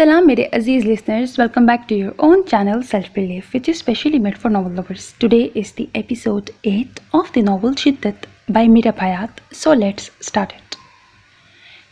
Salam mere Aziz listeners, welcome back to your own channel Self Belief, which is specially made for novel lovers. Today is the episode 8 of the novel Shiddat by Mira Bayat. So let's start it.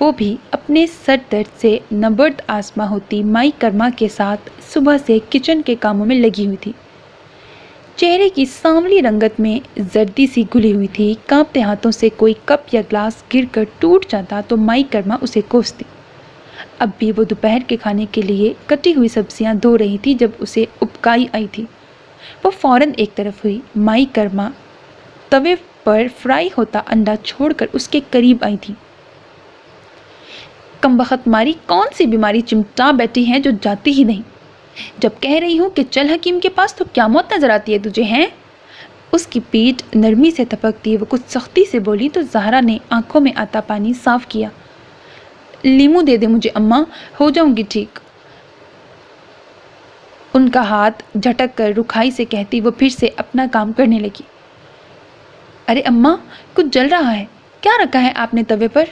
وہ بھی اپنے سر درد سے نبرد آسما ہوتی مائی کرما کے ساتھ صبح سے کچن کے کاموں میں لگی ہوئی تھی۔ چہرے کی سانولی رنگت میں زردی سی گلی ہوئی تھی۔ کانپتے ہاتھوں سے کوئی کپ یا گلاس گر کر ٹوٹ جاتا تو مائی کرما اسے کوستی۔ اب بھی وہ دوپہر کے کھانے کے لیے کٹی ہوئی سبزیاں دھو رہی تھی جب اسے ابکائی آئی تھی۔ وہ فوراً ایک طرف ہوئی۔ مائی کرما توے پر فرائی ہوتا انڈا چھوڑ کر اس کے قریب آئی تھی۔ کمبخت ماری کون سی بیماری چمٹا بیٹھی ہے جو جاتی ہی نہیں؟ جب کہہ رہی ہوں کہ چل حکیم کے پاس تو کیا موت نظر آتی ہے تجھے ہیں؟ اس کی پیٹھ نرمی سے تھپکتی وہ کچھ سختی سے بولی تو زہرا نے آنکھوں میں آتا پانی صاف کیا۔ لیمو دے دے مجھے اماں، ہو جاؤں گی ٹھیک۔ ان کا ہاتھ جھٹک کر رکھائی سے کہتی وہ پھر سے اپنا کام کرنے لگی۔ ارے اماں کچھ جل رہا ہے، کیا رکھا ہے آپ نے توے پر؟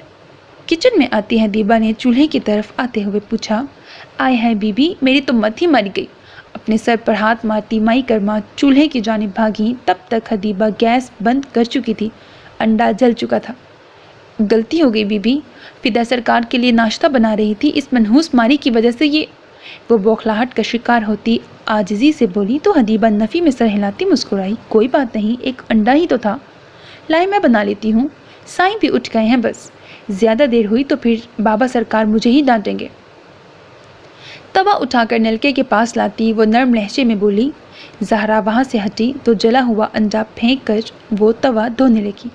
کچن میں آتی حدیبہ نے چولہے کی طرف آتے ہوئے پوچھا۔ آئے ہے بی بی، میری تو مت ہی مر گئی۔ اپنے سر پر ہاتھ مارتی مائی کرما چولہے کی جانب بھاگی۔ تب تک حدیبہ گیس بند کر چکی تھی، انڈا جل چکا تھا۔ غلطی ہو گئی بی بی، فدا سرکار کے لیے ناشتہ بنا رہی تھی، اس منحوس ماری کی وجہ سے یہ۔ وہ بوکھلاہٹ کا شکار ہوتی عاجزی سے بولی تو حدیبہ نفی میں سر ہلاتی مسکرائی۔ کوئی بات نہیں، ایک انڈا ہی تو تھا، لائے میں بنا لیتی ہوں۔ سائیں بھی اٹھ گئے ہیں، بس زیادہ دیر ہوئی تو پھر بابا سرکار مجھے ہی ڈانٹیں گے۔ توا اٹھا کر نلکے کے پاس لاتی وہ نرم لہجے میں بولی۔ زہرا وہاں سے ہٹی تو جلا ہوا انڈا پھینک کر وہ توا دھونے لگی۔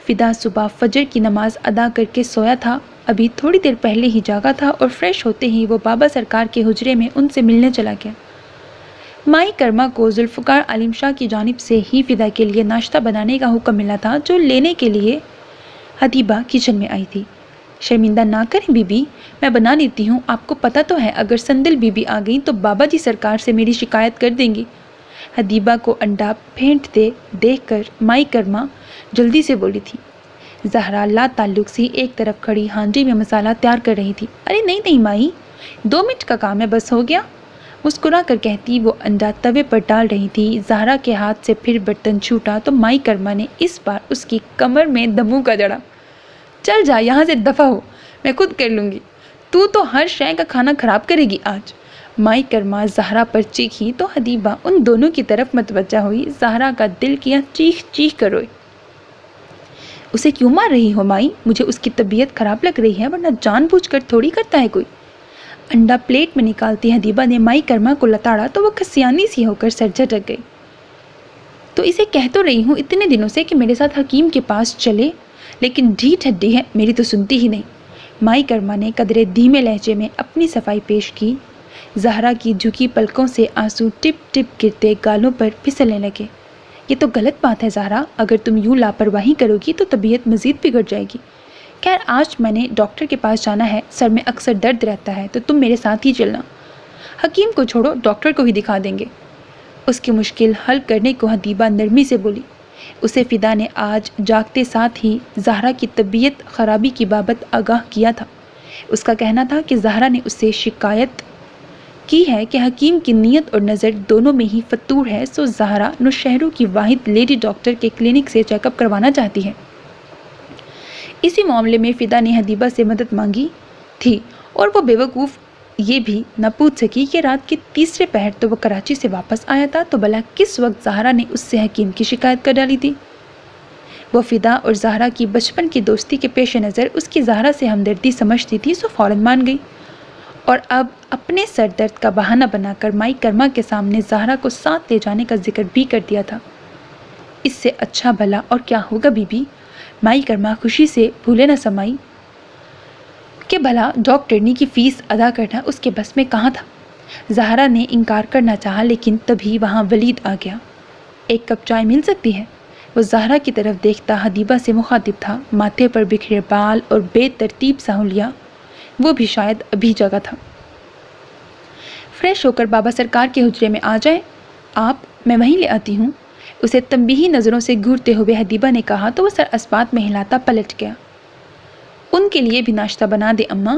فدا صبح فجر کی نماز ادا کر کے سویا تھا، ابھی تھوڑی دیر پہلے ہی جاگا تھا اور فریش ہوتے ہی وہ بابا سرکار کے حجرے میں ان سے ملنے چلا گیا۔ مائی کرما کو ذوالفقار عالم شاہ کی جانب سے ہی فدا کے لیے ناشتہ بنانے کا حکم ملا تھا، جو لینے کے لیے حدیبہ کچن میں آئی تھی۔ شرمندہ نہ کریں بی بی، میں بنا لیتی ہوں، آپ کو پتہ تو ہے اگر سندل بی بی آ گئی تو بابا جی سرکار سے میری شکایت کر دیں گی۔ حدیبہ کو انڈا پھینٹتے دیکھ کر مائی کرما جلدی سے بولی تھی۔ زہرا لا تعلق سی ایک طرف کھڑی ہانڈی میں مسالہ تیار کر رہی تھی۔ ارے نہیں نہیں مائی، 2 منٹ کا کام ہے، بس ہو گیا، مسکرا کر کہتی وہ انڈا توے پر ڈال رہی تھی۔ زہرا کے ہاتھ سے پھر برتن چھوٹا تو مائی کرما نے اس بار اس کی کمر میں دمو کا جڑا۔ چل جا یہاں سے، دفع ہو، میں خود کر لوں گی، تو ہر شے کا کھانا خراب کرے گی آج۔ مائی کرما زہرا پر چیخی تو حدیبہ ان دونوں کی طرف متوجہ ہوئی۔ زہرا کا دل کیا چیخ چیخ کر روئے۔ اسے کیوں مار رہی ہو مائی؟ مجھے اس کی طبیعت خراب لگ رہی ہے، ورنہ جان بوجھ کر تھوڑی کرتا ہے کوئی۔ انڈا پلیٹ میں نکالتی حدیبہ نے مائی کرما کو لتاڑا تو وہ کھسیانی سی ہو کر سر جھٹک گئی۔ تو اسے کہہ تو رہی ہوں اتنے دنوں سے کہ میرے ساتھ حکیم کے پاس چلے، لیکن ڈھیٹ ہڈی ہے، میری تو سنتی ہی نہیں۔ مائی کرما نے قدرے دھیمے لہجے میں اپنی صفائی پیش کی۔ زہرا کی جھکی پلکوں سے آنسو ٹپ ٹپ گرتے گالوں پر پھسلنے لگے۔ یہ تو غلط بات ہے زہرا، اگر تم یوں لاپرواہی کرو گی تو طبیعت مزید بگڑ جائے گی۔ خیر آج میں نے ڈاکٹر کے پاس جانا ہے، سر میں اکثر درد رہتا ہے، تو تم میرے ساتھ ہی چلنا۔ حکیم کو چھوڑو، ڈاکٹر کو ہی دکھا دیں گے۔ اس کی مشکل حل کرنے کو حدیبہ نرمی سے بولی۔ اسے فدا نے آج جاگتے ساتھ ہی زہرا کی طبیعت خرابی کی بابت آگاہ کیا تھا۔ اس کا کہنا تھا کہ زہرا نے اس سے شکایت کی ہے کہ حکیم کی نیت اور نظر دونوں میں ہی فتور ہے، سو زہرا نوشہروں کی واحد لیڈی ڈاکٹر کے کلینک سے چیک اپ کروانا چاہتی ہے۔ اسی معاملے میں فدا نے حدیبہ سے مدد مانگی تھی اور وہ بیوقوف یہ بھی نہ پوچھ سکی کہ رات کے تیسرے پہر تو وہ کراچی سے واپس آیا تھا، تو بھلا کس وقت زہرا نے اس سے حکیم کی شکایت کر ڈالی تھی۔ وہ فدا اور زہرا کی بچپن کی دوستی کے پیش نظر اس کی زہرا سے ہمدردی سمجھتی تھی، سو فوراً مان گئی، اور اب اپنے سر درد کا بہانہ بنا کر مائی کرما کے سامنے زہرا کو ساتھ لے جانے کا ذکر بھی کر دیا تھا۔ اس سے اچھا بھلا اور کیا ہوگا بی بی؟ مائی کرما خوشی سے بھولے نہ سمائی کہ بھلا ڈاکٹرنی کی فیس ادا کرنا اس کے بس میں کہاں تھا۔ زہرا نے انکار کرنا چاہا، لیکن تبھی وہاں ولید آ گیا۔ ایک کپ چائے مل سکتی ہے؟ وہ زہرا کی طرف دیکھتا حدیبہ سے مخاطب تھا، ماتھے پر بکھرے بال اور بے ترتیب سا حلیہ، وہ بھی شاید ابھی جگا تھا۔ فریش ہو کر بابا سرکار کے حجرے میں آ جائیں آپ، میں وہیں لے آتی ہوں۔ اسے تنبیہی نظروں سے گھورتے ہوئے حدیبہ نے کہا تو وہ سر اسبات میں ہلاتا پلٹ گیا۔ ان کے لیے بھی ناشتہ بنا دے اماں،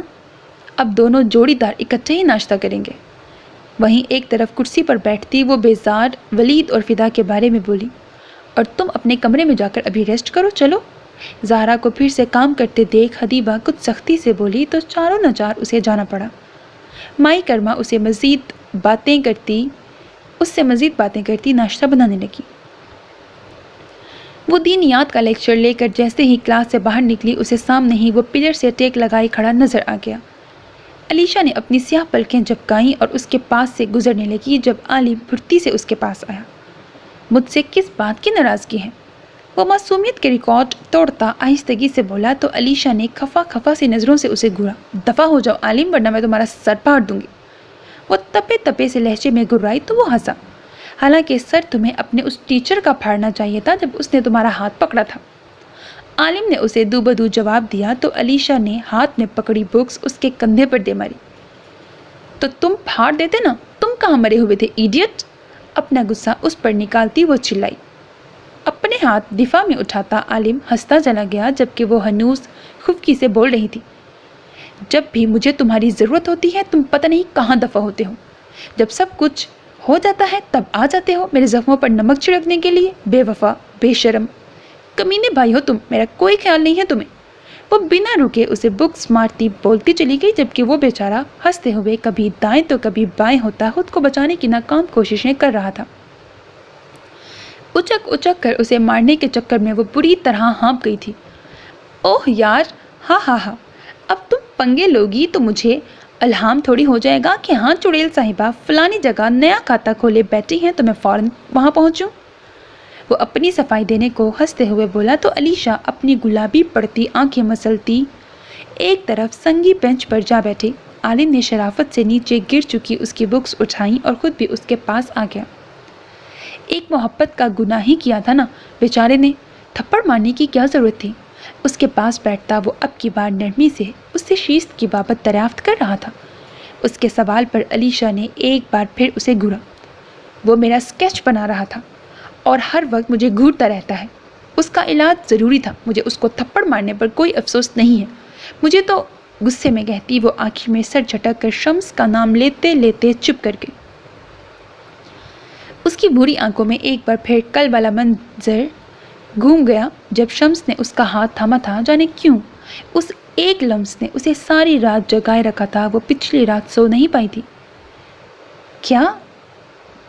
اب دونوں جوڑی دار اکٹھے ہی ناشتہ کریں گے۔ وہیں ایک طرف کرسی پر بیٹھتی وہ بیزار ولید اور فدا کے بارے میں بولی، اور تم اپنے کمرے میں جا کر ابھی ریسٹ کرو، چلو زہرا کو پھر سے کام کرتے دیکھ حدیبہ کچھ سختی سے بولی تو چاروں نچار اسے جانا پڑا۔ مائی کرما اس سے مزید باتیں کرتی ناشتہ بنانے لگی۔ وہ دینیات کا لیکچر لے کر جیسے ہی کلاس سے باہر نکلی اسے سامنے ہی وہ پلر سے ٹیک لگائے کھڑا نظر آ گیا۔ علیشا نے اپنی سیاہ پلکیں جھپکائیں اور اس کے پاس سے گزرنے لگی جب عالم پھرتی سے اس کے پاس آیا۔ مجھ سے کس بات کی ناراضگی ہے؟ وہ معصومیت کے ریکارڈ توڑتا آہستگی سے بولا تو علیشا نے خفا سی نظروں سے اسے گھورا۔ دفع ہو جاؤ عالم ورنہ میں تمہارا سر پھاڑ دوں گی۔ وہ تپے سے لہجے میں گھرائی تو وہ ہنسا۔ حالانکہ سر تمہیں اپنے اس ٹیچر کا پھاڑنا چاہیے تھا جب اس نے تمہارا ہاتھ پکڑا تھا۔ عالم نے اسے دو بدو جواب دیا تو علیشا نے ہاتھ میں پکڑی بکس اس کے کندھے پر دے ماری۔ تو تم پھاڑ دیتے نا، تم کہاں مرے ہوئے تھے ایڈیٹ؟ اپنا غصہ اس پر نکالتی وہ چلائی۔ اپنے ہاتھ دفاع میں اٹھاتا عالم ہنستا چلا گیا جبکہ وہ ہنوز خفگی سے بول رہی تھی۔ جب بھی مجھے تمہاری ضرورت ہوتی ہے تم پتہ نہیں کہاں دفع ہوتے ہو۔ جب سب کچھ ہو جاتا ہے تب آ جاتے ہو میرے زخموں پر نمک چھڑکنے کے لیے۔ بے وفا، بے شرم، کمینے بھائی ہو تم، میرا کوئی خیال نہیں ہے تمہیں۔ وہ بنا رکے اسے بکس مارتی بولتی چلی گئی جبکہ وہ بیچارہ ہنستے ہوئے کبھی دائیں تو کبھی بائیں ہوتا خود کو بچانے کی ناکام کوششیں کر رہا تھا۔ اچک کر اسے مارنے کے چکر میں وہ بری طرح ہانپ گئی تھی۔ اوہ یار، ہاں، اب تم پنگے لوگی تو مجھے الہام تھوڑی ہو جائے گا کہ ہاں چڑیل صاحبہ فلانی جگہ نیا کھاتا کھولے بیٹھی ہیں تو میں فوراً وہاں پہنچوں۔ وہ اپنی صفائی دینے کو ہنستے ہوئے بولا تو علیشا اپنی گلابی پڑتی آنکھیں مسلتی ایک طرف سنگی بینچ پر جا بیٹھی۔ عالم نے شرافت سے نیچے گر چکی اس کی بکس اٹھائیں اور خود بھی اس کے پاس آ گیا۔ ایک محبت کا گناہ ہی کیا تھا نا، بیچارے نے تھپڑ مارنے کی کیا ضرورت تھی؟ اس کے پاس بیٹھتا وہ اب کی بار نرمی سے اس سے شیست کی بابت دریافت کر رہا تھا۔ اس کے سوال پر علیشا نے ایک بار پھر اسے گھورا۔ وہ میرا اسکیچ بنا رہا تھا اور ہر وقت مجھے گھورتا رہتا ہے۔ اس کا علاج ضروری تھا، مجھے اس کو تھپڑ مارنے پر کوئی افسوس نہیں ہے۔ مجھے تو غصے میں کہتی وہ آنکھ میں سر جھٹک کر شمس کا نام لیتے لیتے چپ کر گئی۔ اس کی بری آنکھوں میں ایک بار پھر کل والا منظر گھوم گیا جب شمس نے اس کا ہاتھ تھاما تھا۔ جانے کیوں اس ایک لمس نے اسے ساری رات جگائے رکھا تھا۔ وہ پچھلی رات سو نہیں پائی تھی۔ کیا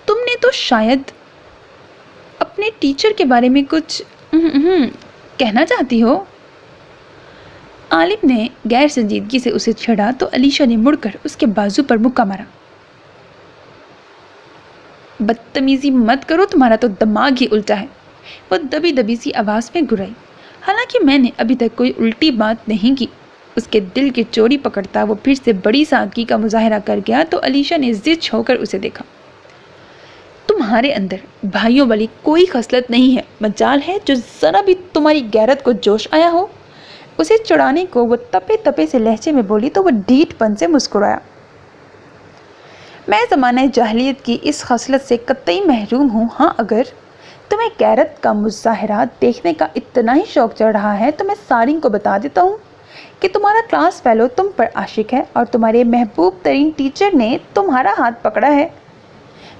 تم نے تو شاید اپنے ٹیچر کے بارے میں کچھ کہنا چاہتی ہو؟ عالم نے غیر سنجیدگی سے اسے چھڑا تو علیشا نے مڑ کر اس کے بازو پر مکہ مارا۔ بدتمیزی مت کرو، تمہارا تو دماغ ہی الٹا ہے۔ وہ دبی سی آواز میں گرائی۔ حالانکہ میں نے ابھی تک کوئی الٹی بات نہیں کی۔ اس کے دل کی چوری پکڑتا وہ پھر سے بڑی سادگی کا مظاہرہ کر گیا تو علیشا نے ضد ہو کر اسے دیکھا۔ تمہارے اندر بھائیوں والی کوئی خصلت نہیں ہے، مجال ہے جو ذرا بھی تمہاری غیرت کو جوش آیا ہو۔ اسے چڑھانے کو وہ تپے سے لہجے میں بولی تو وہ ڈھیٹ پن سے مسکرایا۔ میں زمانہ جاہلیت کی اس خصلت سے قطعی محروم ہوں۔ ہاں اگر تمہیں غیرت کا مظاہرہ دیکھنے کا اتنا ہی شوق چڑھ رہا ہے تو میں سارنگ کو بتا دیتا ہوں کہ تمہارا کلاس فیلو تم پر عاشق ہے اور تمہارے محبوب ترین ٹیچر نے تمہارا ہاتھ پکڑا ہے۔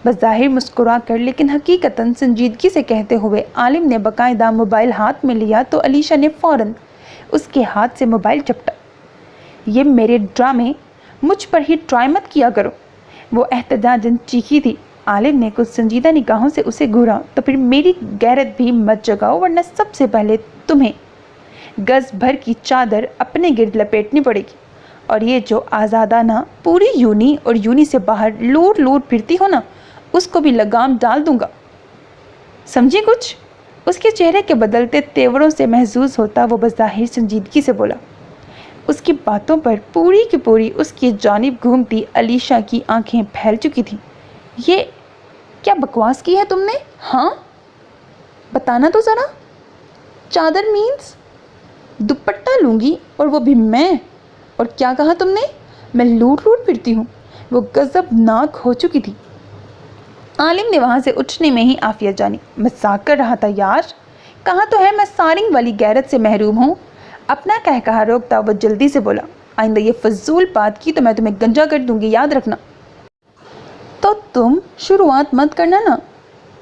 بظاہر مسکرا کر لیکن حقیقتاً سنجیدگی سے کہتے ہوئے عالم نے باقاعدہ موبائل ہاتھ میں لیا تو علیشا نے فوراً اس کے ہاتھ سے موبائل جھپٹا۔ یہ میرے ڈرامے مجھ پر ہی ٹرائی مت کیا کرو، وہ احتجاجاً چیخی تھی۔ عالم نے کچھ سنجیدہ نگاہوں سے اسے گھورا تو پھر میری غیرت بھی مت جگاؤ ورنہ سب سے پہلے تمہیں گز بھر کی چادر اپنے گرد لپیٹنی پڑے گی، اور یہ جو آزادانہ پوری یونی اور یونی سے باہر لور پھرتی ہو نا اس کو بھی لگام ڈال دوں گا، سمجھی کچھ؟ اس کے چہرے کے بدلتے تیوروں سے محظوظ ہوتا وہ بظاہر سنجیدگی سے بولا۔ اس کی باتوں پر پوری کی پوری اس کی جانب گھومتی علیشا کی آنکھیں پھیل چکی تھیں۔ یہ کیا بکواس کی ہے تم نے؟ ہاں بتانا تو ذرا۔ چادر مینس دوپٹہ لوں گی اور وہ بھی میں، اور کیا کہا تم نے؟ میں لوٹ پھرتی ہوں۔ وہ غضب ناک ہو چکی تھی۔ عالم نے وہاں سے اٹھنے میں ہی عافیت جانی۔ مذاق کر رہا تھا یار، کہاں تو ہے میں سارنگ والی غیرت سے محروم ہوں۔ اپنا کہا روکتا وہ جلدی سے بولا، آئندہ یہ فضول بات کی تو میں تمہیں گنجا کر دوں گی، یاد رکھنا۔ تو تم شروعات مت کرنا نا،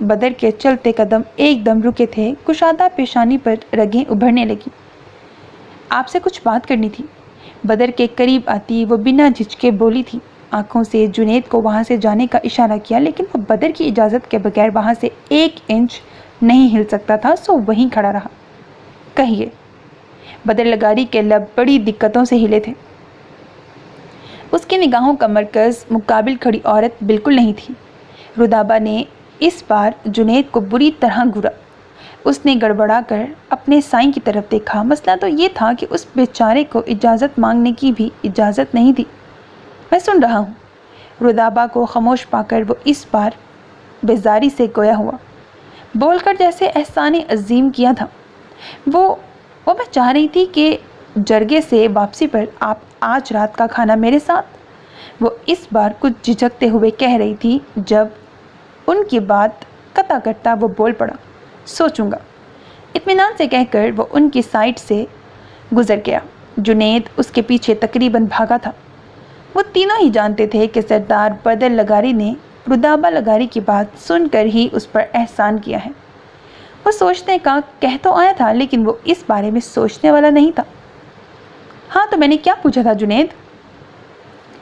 بدر کے چلتے قدم ایک دم رکے تھے، کشادہ پیشانی پر رگیں ابھرنے لگی۔ آپ سے کچھ بات کرنی تھی۔ بدر کے قریب آتی وہ بنا جھجکے بولی تھی۔ آنکھوں سے جنید کو وہاں سے جانے کا اشارہ کیا، لیکن وہ بدر کی اجازت کے بغیر وہاں سے 1 انچ نہیں ہل سکتا تھا، سو وہیں کھڑا رہا۔ کہیے۔ بدر لغاری کے لب بڑی دقتوں سے ہلے تھے۔ اس کی نگاہوں کا مرکز مقابل کھڑی عورت بالکل نہیں تھی۔ رودابہ نے اس بار جنید کو بری طرح گھورا۔ اس نے گڑبڑا کر اپنے سائیں کی طرف دیکھا۔ مسئلہ تو یہ تھا کہ اس بیچارے کو اجازت مانگنے کی بھی اجازت نہیں تھی۔ میں سن رہا ہوں۔ رودابہ کو خاموش پا کر وہ اس بار بیزاری سے گویا ہوا، بول کر جیسے احسان عظیم کیا تھا۔ وہ میں چاہ رہی تھی کہ جرگے سے واپسی پر آپ آج رات کا کھانا میرے ساتھ۔ وہ اس بار کچھ جھجکتے ہوئے کہہ رہی تھی۔ جب ان کی بات قطع کرتا وہ بول پڑا، سوچوں گا، اطمینان سے کہہ کر وہ ان کی سائٹ سے گزر گیا۔ جنید اس کے پیچھے تقریباً بھاگا تھا۔ وہ تینوں ہی جانتے تھے کہ سردار بدر لغاری نے رودابہ لغاری کی بات سن کر ہی اس پر احسان کیا ہے۔ وہ سوچنے کا کہہ تو آیا تھا، لیکن وہ اس بارے میں سوچنے والا نہیں تھا۔ ہاں تو میں نے کیا پوچھا تھا جنید؟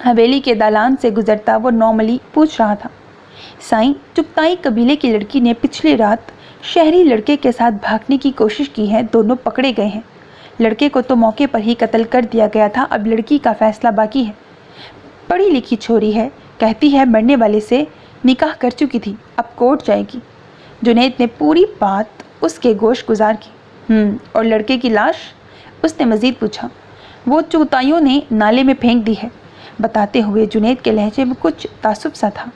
حویلی کے دالان سے گزرتا وہ نارملی پوچھ رہا تھا۔ سائیں، چغتائی قبیلے کی لڑکی نے پچھلی رات شہری لڑکے کے ساتھ بھاگنے کی کوشش کی ہے، دونوں پکڑے گئے ہیں۔ لڑکے کو تو موقع پر ہی قتل کر دیا گیا تھا، اب لڑکی کا فیصلہ باقی ہے۔ پڑھی لکھی چھوری ہے، کہتی ہے مرنے والے سے نکاح کر چکی تھی، اب کورٹ جائے گی۔ جنید نے پوری بات اس کے گوش گزار کی۔ اور لڑکے کی لاش؟ اس نے مزید پوچھا۔ وہ چغتائیوں نے نالے میں پھینک دی ہے، بتاتے ہوئے جنید کے لہجے میں کچھ تعصب سا تھا۔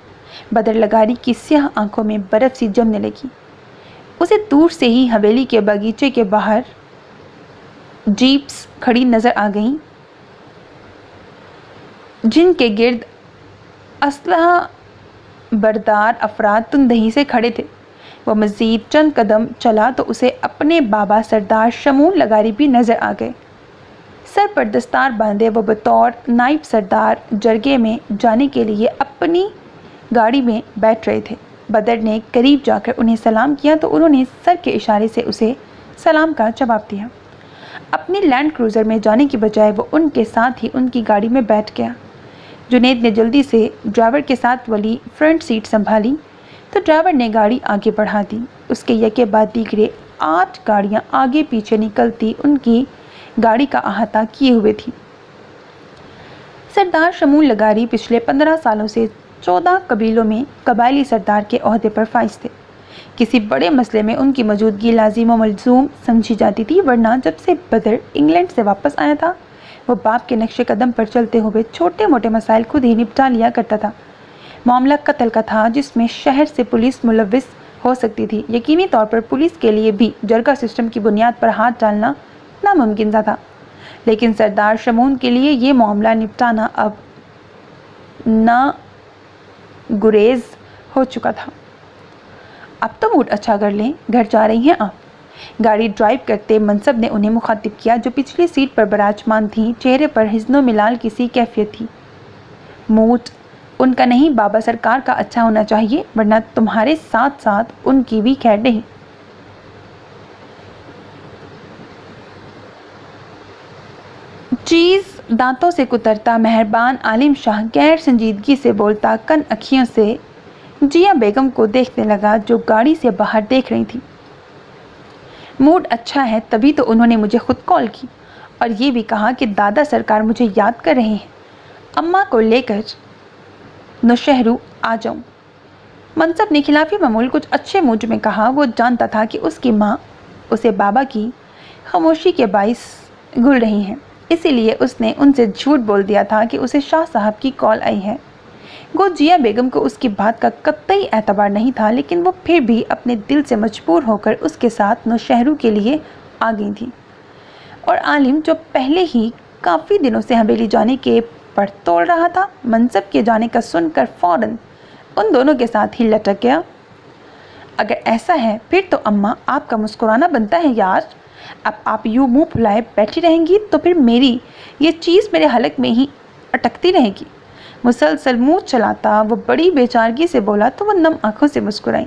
بدر لغاری کی سیاہ آنکھوں میں برف سی جمنے لگی۔ اسے دور سے ہی حویلی کے باغیچے کے باہر جیپس کھڑی نظر آ گئیں، جن کے گرد اسلحہ بردار افراد تندہی سے کھڑے تھے۔ وہ مزید چند قدم چلا تو اسے اپنے بابا سردار شمون لغاری بھی نظر آ گئے۔ سر پر دستار باندھے وہ بطور نائب سردار جرگے میں جانے کے لیے اپنی گاڑی میں بیٹھ رہے تھے۔ بدر نے قریب جا کر انہیں سلام کیا تو انہوں نے سر کے اشارے سے اسے سلام کا جواب دیا۔ اپنی لینڈ کروزر میں جانے کی بجائے وہ ان کے ساتھ ہی ان کی گاڑی میں بیٹھ گیا۔ جنید نے جلدی سے ڈرائیور کے ساتھ والی فرنٹ سیٹ سنبھالی تو ڈرائیور نے گاڑی آگے بڑھا دی۔ اس کے یکے بعد دیگرے 8 گاڑیاں آگے پیچھے نکلتی ان کی گاڑی کا احاطہ کیے ہوئے تھی۔ سردار شمون لغاری پچھلے 15 سالوں سے 14 قبیلوں میں قبائلی سردار کے عہدے پر فائز تھے۔ کسی بڑے مسئلے میں ان کی موجودگی لازم و ملزوم سمجھی جاتی تھی، ورنہ جب سے بدر انگلینڈ سے واپس آیا تھا وہ باپ کے نقش قدم پر چلتے ہوئے چھوٹے موٹے مسائل خود ہی نپٹا لیا کرتا تھا۔ معاملہ قتل کا تھا جس میں شہر سے پولیس ملوث ہو سکتی تھی۔ یقینی طور پر پولیس کے لیے بھی جرگہ سسٹم کی بنیاد پر ہاتھ ڈالنا ناممکن تھا، لیکن سردار شمون کے لیے یہ معاملہ نپٹانا اب ناگزیر ہو چکا تھا۔ اب تو موڈ اچھا کر لیں، گھر جا رہی ہیں آپ؟ گاڑی ڈرائیو کرتے منصب نے انہیں مخاطب کیا جو پچھلی سیٹ پر براجمان تھیں۔ چہرے پر حزن و ملال کسی کیفیت تھی۔ موڈ ان کا نہیں، بابا سرکار کا اچھا ہونا چاہیے، ورنہ تمہارے ساتھ ساتھ ان کی بھی خیر نہیں۔ چیز دانتوں سے کترتا مہربان عالم شاہ غیر سنجیدگی سے بولتا کن اکھیوں سے جیا بیگم کو دیکھنے لگا جو گاڑی سے باہر دیکھ رہی تھی۔ موڈ اچھا ہے تبھی تو انہوں نے مجھے خود کال کی اور یہ بھی کہا کہ دادا سرکار مجھے یاد کر رہے ہیں، اماں کو لے کر نوشہرو آ جاؤں۔ منصب نے خلافی معمول کچھ اچھے موڈ میں کہا۔ وہ جانتا تھا کہ اس کی ماں اسے بابا کی خاموشی کے باعث گھل رہی ہیں، اسی لیے اس نے ان سے جھوٹ بول دیا تھا کہ اسے شاہ صاحب کی کال آئی ہے۔ گو جیا بیگم کو اس کی بات کا قطعی اعتبار نہیں تھا، لیکن وہ پھر بھی اپنے دل سے مجبور ہو کر اس کے ساتھ نوشہرو کے لیے آ گئی تھی۔ اور عالم جو پہلے ہی کافی دنوں سے حویلی جانے کے پر توڑ رہا تھا، منصب کے جانے کا سن کر فوراً ان دونوں کے ساتھ ہی لٹک گیا۔ اگر ایسا ہے پھر تو اماں آپ کا مسکرانا بنتا ہے یار، اب آپ یوں منہ پھلائے بیٹھی رہیں گی تو پھر میری یہ چیز میرے حلق میں ہی اٹکتی رہے گی۔ مسلسل منہ چلاتا وہ بڑی بے چارگی سے بولا تو وہ نم آنکھوں سے مسکرائیں۔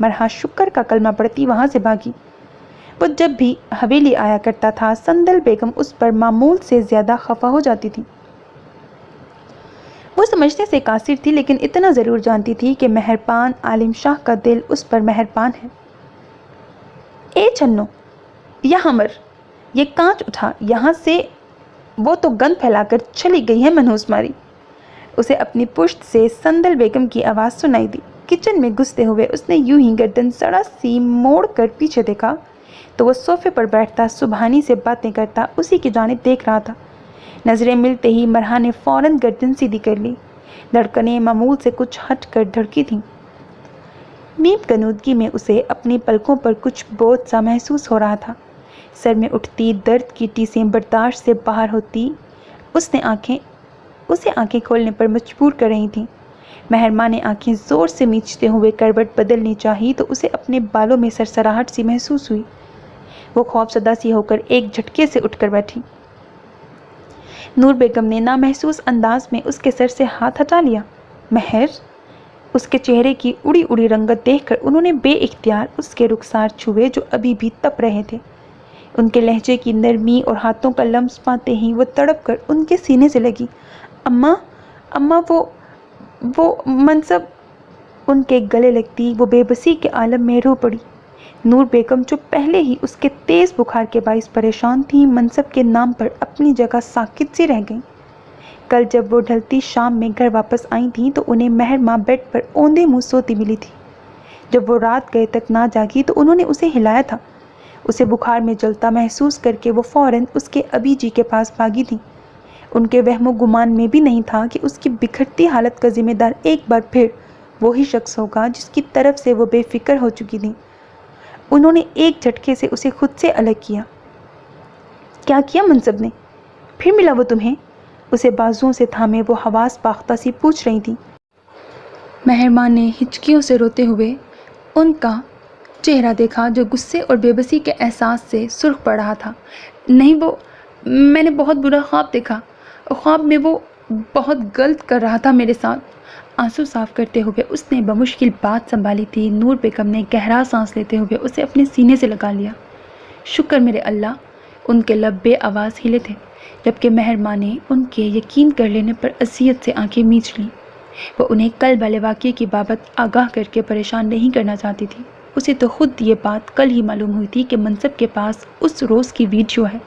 مرحا شکر کا کلمہ پڑھتی وہاں سے بھاگی۔ وہ جب بھی حویلی آیا کرتا تھا سندل بیگم اس پر معمول سے زیادہ خفا ہو جاتی تھی۔ وہ سمجھنے سے قاصر تھی لیکن اتنا ضرور جانتی تھی کہ مہربان عالم شاہ کا دل اس پر مہربان ہے۔ اے چھنو، یہاں مر، یہ کانچ اٹھا یہاں سے، وہ تو گند پھیلا کر چلی گئی ہے منحوس ماری۔ اسے اپنی پشت سے سندل بیگم کی آواز سنائی دی۔ کچن میں گھستے ہوئے اس نے یوں ہی گردن ذرا سی موڑ کر پیچھے دیکھا تو وہ صوفے پر بیٹھتا سبحانی سے باتیں کرتا اسی کی جانب دیکھ رہا تھا۔ نظریں ملتے ہی مرحا نے فوراً گردن سیدھی کر لی۔ دھڑکنیں معمول سے کچھ ہٹ کر دھڑکی تھیں۔ میم کنودگی میں اسے اپنی پلکوں پر کچھ بوجھ سا محسوس ہو رہا تھا۔ سر میں اٹھتی درد کی ٹیسیں برداشت سے باہر ہوتی اسے آنکھیں کھولنے پر مجبور کر رہی تھیں۔ مہرماں نے آنکھیں زور سے میچتے ہوئے کروٹ بدلنی چاہی تو اسے اپنے بالوں میں سرسراہٹ سی محسوس ہوئی۔ وہ خوف زدہ سی ہو کر ایک جھٹکے سے اٹھ کر بیٹھی۔ نور بیگم نے نامحسوس انداز میں اس کے سر سے ہاتھ ہٹا لیا۔ مہر، اس کے چہرے کی اڑی اڑی رنگت دیکھ کر انہوں نے بے اختیار اس کے رخسار چھوئے جو ابھی بھی تپ رہے تھے۔ ان کے لہجے کی نرمی اور ہاتھوں کا لمس پاتے ہی وہ تڑپ کر ان کے سینے سے لگی۔ اماں وہ منصب، ان کے گلے لگتی وہ بے بسی کے عالم میں رو پڑی۔ نور بیگم جو پہلے ہی اس کے تیز بخار کے باعث پریشان تھیں منصب کے نام پر اپنی جگہ ساکت سی رہ گئیں۔ کل جب وہ ڈھلتی شام میں گھر واپس آئی تھیں تو انہیں مہر ماں بیڈ پر اوندے منہ سوتی ملی تھی۔ جب وہ رات گئے تک نہ جاگی تو انہوں نے اسے ہلایا تھا۔ اسے بخار میں جلتا محسوس کر کے وہ فوراً اس کے ابی جی کے پاس بھاگی تھیں۔ ان کے وہم و گمان میں بھی نہیں تھا کہ اس کی بکھرتی حالت کا ذمہ دار ایک بار پھر وہی شخص ہوگا جس کی طرف سے وہ بے فکر ہو چکی تھیں۔ انہوں نے ایک جھٹکے سے اسے خود سے الگ کیا۔ کیا کیا منصب نے؟ پھر ملا وہ تمہیں؟ اسے بازوؤں سے تھامے وہ حواس باختہ سی پوچھ رہی تھی۔ مہرماں نے ہچکیوں سے روتے ہوئے ان کا چہرہ دیکھا جو غصے اور بے بسی کے احساس سے سرخ پڑ رہا تھا۔ نہیں، وہ میں نے بہت برا خواب دیکھا، خواب میں وہ بہت غلط کر رہا تھا میرے ساتھ۔ آنسو صاف کرتے ہوئے اس نے بمشکل بات سنبھالی تھی۔ نور بیگم نے گہرا سانس لیتے ہوئے اسے اپنے سینے سے لگا لیا۔ شکر میرے اللہ، ان کے لب بے آواز ہلے تھے، جبکہ مہرماں نے ان کے یقین کر لینے پر اذیت سے آنکھیں میچ لیں۔ وہ انہیں کل والے واقعے کی بابت آگاہ کر کے پریشان نہیں کرنا چاہتی تھی۔ اسے تو خود یہ بات کل ہی معلوم ہوئی تھی کہ منصب کے پاس اس روز کی ویڈیو ہے۔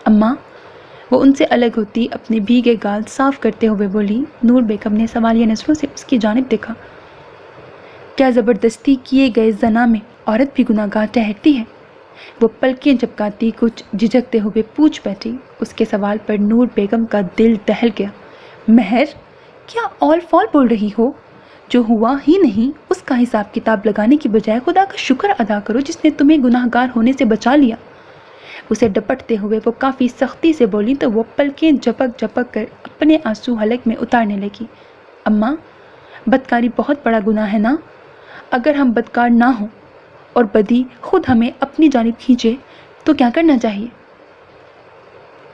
اماں، وہ ان سے الگ ہوتی اپنے بھیگے گال صاف کرتے ہوئے بولی۔ نور بیگم نے سوالیہ نظروں سے اس کی جانب دیکھا۔ کیا زبردستی کیے گئے زنا میں عورت بھی گناہ گار ٹھہرتی ہے؟ وہ پلکیں جھپکاتی کچھ جھجکتے ہوئے پوچھ بیٹھی۔ اس کے سوال پر نور بیگم کا دل دہل گیا۔ مہر، کیا اول فال بول رہی ہو؟ جو ہوا ہی نہیں اس کا حساب کتاب لگانے کی بجائے خدا کا شکر ادا کرو جس نے تمہیں گناہ گار ہونے سے بچا لیا۔ اسے ڈپٹتے ہوئے وہ کافی سختی سے بولی تو وہ پلکیں جھپک جھپک کر اپنے آنسو حلق میں اتارنے لگی۔ اماں، بدکاری بہت بڑا گناہ ہے نا؟ اگر ہم بدکار نہ ہوں اور بدی خود ہمیں اپنی جانب کھینچے تو کیا کرنا چاہیے؟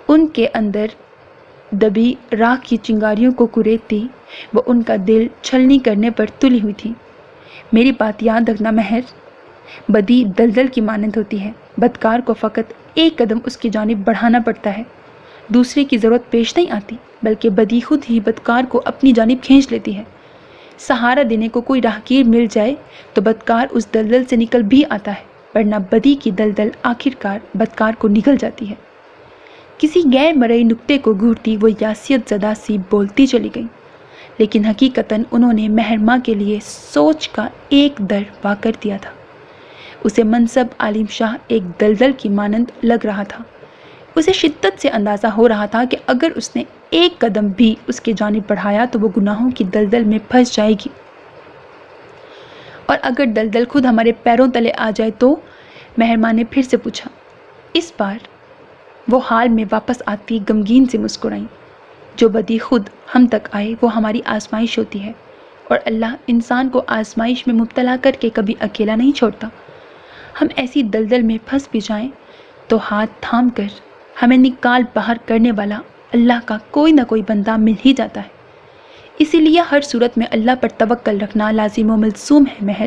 ان کے اندر دبی راکھ کی چنگاریوں کو کریدتی وہ ان کا دل چھلنی کرنے پر تلی ہوئی تھی۔ میری بات یاد رکھنا مہر، بدی دلدل کی مانند ہوتی ہے۔ بدکار کو فقط ایک قدم اس کی جانب بڑھانا پڑتا ہے، دوسرے کی ضرورت پیش نہیں آتی، بلکہ بدی خود ہی بدکار کو اپنی جانب کھینچ لیتی ہے۔ سہارا دینے کو کوئی راہگیر مل جائے تو بدکار اس دلدل سے نکل بھی آتا ہے، ورنہ بدی کی دلدل آخرکار بدکار کو نگل جاتی ہے۔ کسی غیر مرئی نکتے کو گھورتی وہ یاسیت زدہ سی بولتی چلی گئی، لیکن حقیقتاً انہوں نے مہرماں کے لیے سوچ کا ایک در وا کر دیا تھا۔ اسے منصب عالم شاہ ایک دلدل کی مانند لگ رہا تھا۔ اسے شدت سے اندازہ ہو رہا تھا کہ اگر اس نے ایک قدم بھی اس کی جانب بڑھایا تو وہ گناہوں کی دلدل میں پھنس جائے گی، اور اگر دلدل خود ہمارے پیروں تلے آ جائے تو؟ مہرماں نے پھر سے پوچھا۔ اس بار وہ حال میں واپس آتی غمگین سے مسکرائیں۔ جو بدی خود ہم تک آئے وہ ہماری آزمائش ہوتی ہے، اور اللہ انسان کو آزمائش میں مبتلا کر کے کبھی اکیلا نہیں چھوڑتا۔ ہم ایسی دلدل میں پھنس بھی جائیں تو ہاتھ تھام کر ہمیں نکال باہر کرنے والا اللہ کا کوئی نہ کوئی بندہ مل ہی جاتا ہے۔ اسی لیے ہر صورت میں اللہ پر توکل رکھنا لازم و ملزوم ہے مہر۔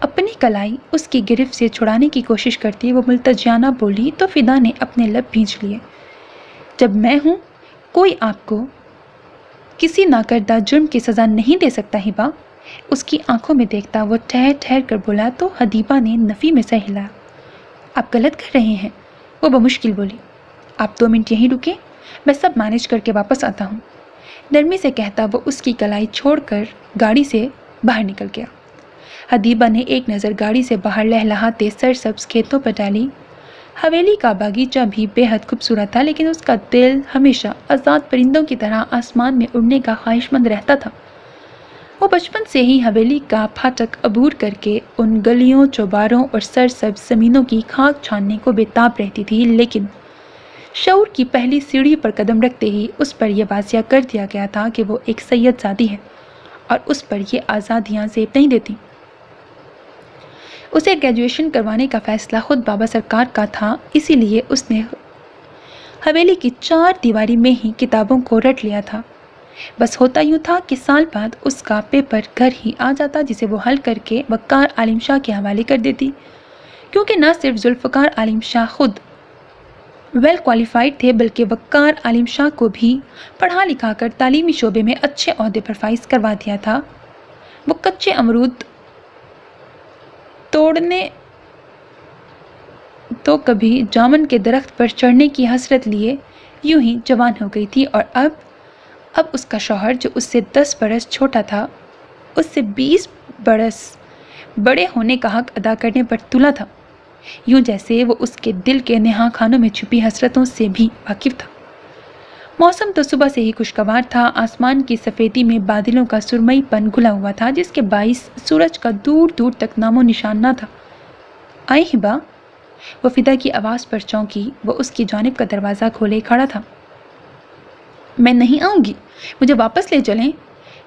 اپنی کلائی اس کی گرفت سے چھڑانے کی کوشش کرتی وہ ملتجیانہ بولی تو فدا نے اپنے لب بھینچ لیے۔ جب میں ہوں، کوئی آپ کو کسی ناکردہ جرم کی سزا نہیں دے سکتا ہبا۔ اس کی آنکھوں میں دیکھتا وہ ٹھہر ٹھہر کر بولا تو حدیبہ نے نفی میں سر ہلایا۔ آپ غلط کر رہے ہیں، وہ بمشکل بولی۔ آپ 2 منٹ یہیں رکیں، میں سب مینج کر کے واپس آتا ہوں، نرمی سے کہتا وہ اس کی کلائی چھوڑ کر گاڑی سے باہر نکل گیا۔ حدیبہ نے ایک نظر گاڑی سے باہر لہلہاتے سرسبز کھیتوں پر ڈالی۔ حویلی کا باغیچہ بھی بے حد خوبصورت تھا، لیکن اس کا دل ہمیشہ آزاد پرندوں کی طرح آسمان میں اڑنے کا خواہش مند رہتا تھا۔ وہ بچپن سے ہی حویلی کا پھاٹک عبور کر کے ان گلیوں، چوباروں اور سرسبز زمینوں کی خاک چھاننے کو بے تاب رہتی تھی، لیکن شعور کی پہلی سیڑھی پر قدم رکھتے ہی اس پر یہ واضح کر دیا گیا تھا کہ وہ ایک سید زادی ہے اور اس پر یہ آزادیاں زیب نہیں دیتی۔ اسے گریجویشن کروانے کا فیصلہ خود بابا سرکار کا تھا، اسی لیے اس نے حویلی کی 4 دیواری میں ہی کتابوں کو رٹ لیا تھا۔ بس ہوتا یوں تھا کہ سال بعد اس کا پیپر گھر ہی آ جاتا، جسے وہ حل کر کے وقار عالم شاہ کے حوالے کر دیتی، کیونکہ نہ صرف ذوالفقار عالم شاہ خود ویل کوالیفائڈ تھے، بلکہ وقار عالم شاہ کو بھی پڑھا لکھا کر تعلیمی شعبے میں اچھے عہدے پر فائز کروا دیا تھا۔ وہ کچے امرود توڑنے تو کبھی جامن کے درخت پر چڑھنے کی حسرت لیے یوں ہی جوان ہو گئی تھی، اور اب اس کا شوہر جو اس سے 10 برس چھوٹا تھا، اس سے 20 برس بڑے ہونے کا حق ادا کرنے پر تلا تھا، یوں جیسے وہ اس کے دل کے نہاں خانوں میں چھپی حسرتوں سے بھی واقف تھا۔ موسم تو صبح سے ہی خوشگوار تھا، آسمان کی سفیدی میں بادلوں کا سرمئی پن گھلا ہوا تھا، جس کے باعث سورج کا دور دور تک نام و نشان نہ تھا۔ آئے ہبا، وہ فدا کی آواز پر چونکی، وہ اس کی جانب کا دروازہ کھولے کھڑا تھا۔ میں نہیں آؤں گی، مجھے واپس لے چلیں،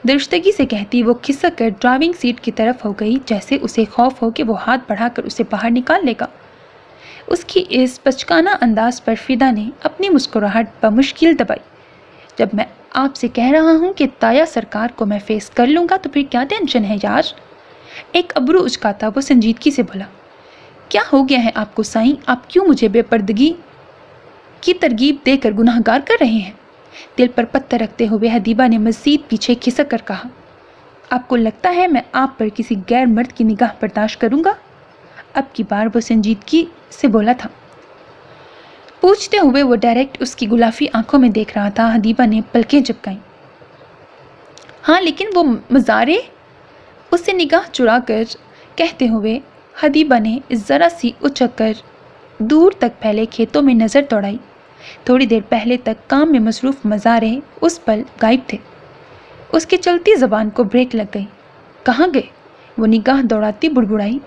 درشتگی سے کہتی وہ کھسک کر ڈرائیونگ سیٹ کی طرف ہو گئی، جیسے اسے خوف ہو کہ وہ ہاتھ بڑھا کر اسے باہر نکال لے گا۔ اس کی اس بچکانہ انداز پر فدا نے اپنی مسکراہٹ بمشکل دبائی۔ جب میں آپ سے کہہ رہا ہوں کہ تایا سرکار کو میں فیس کر لوں گا تو پھر کیا ٹینشن ہے یار؟ ایک ابرو اچکاتا وہ سنجیدگی سے بولا۔ کیا ہو گیا ہے آپ کو سائیں؟ آپ کیوں مجھے بے پردگی کی ترغیب دے کر گناہ گار کر رہے ہیں؟ دل پر پتھر رکھتے ہوئے حدیبہ نے مزید پیچھے کھسک کر کہا۔ آپ کو لگتا ہے میں آپ پر کسی غیر مرد کی نگاہ برداشت کروں گا؟ اب کی بار وہ سنجیدگی سے بولا تھا۔ پوچھتے ہوئے وہ ڈائریکٹ اس کی گلافی آنکھوں میں دیکھ رہا تھا۔ حدیبہ نے پلکیں جھپکائیں۔ ہاں لیکن وہ مزارے، اس سے نگاہ چرا کر کہتے ہوئے حدیبہ نے ذرا سی اچک کر دور تک پھیلے کھیتوں میں نظر دوڑائی۔ تھوڑی دیر پہلے تک کام میں مصروف مزارے اس پل غائب تھے۔ اس کی چلتی زبان کو بریک لگ گئی۔ کہاں گئے؟ وہ نگاہ دوڑاتی بڑبڑائی۔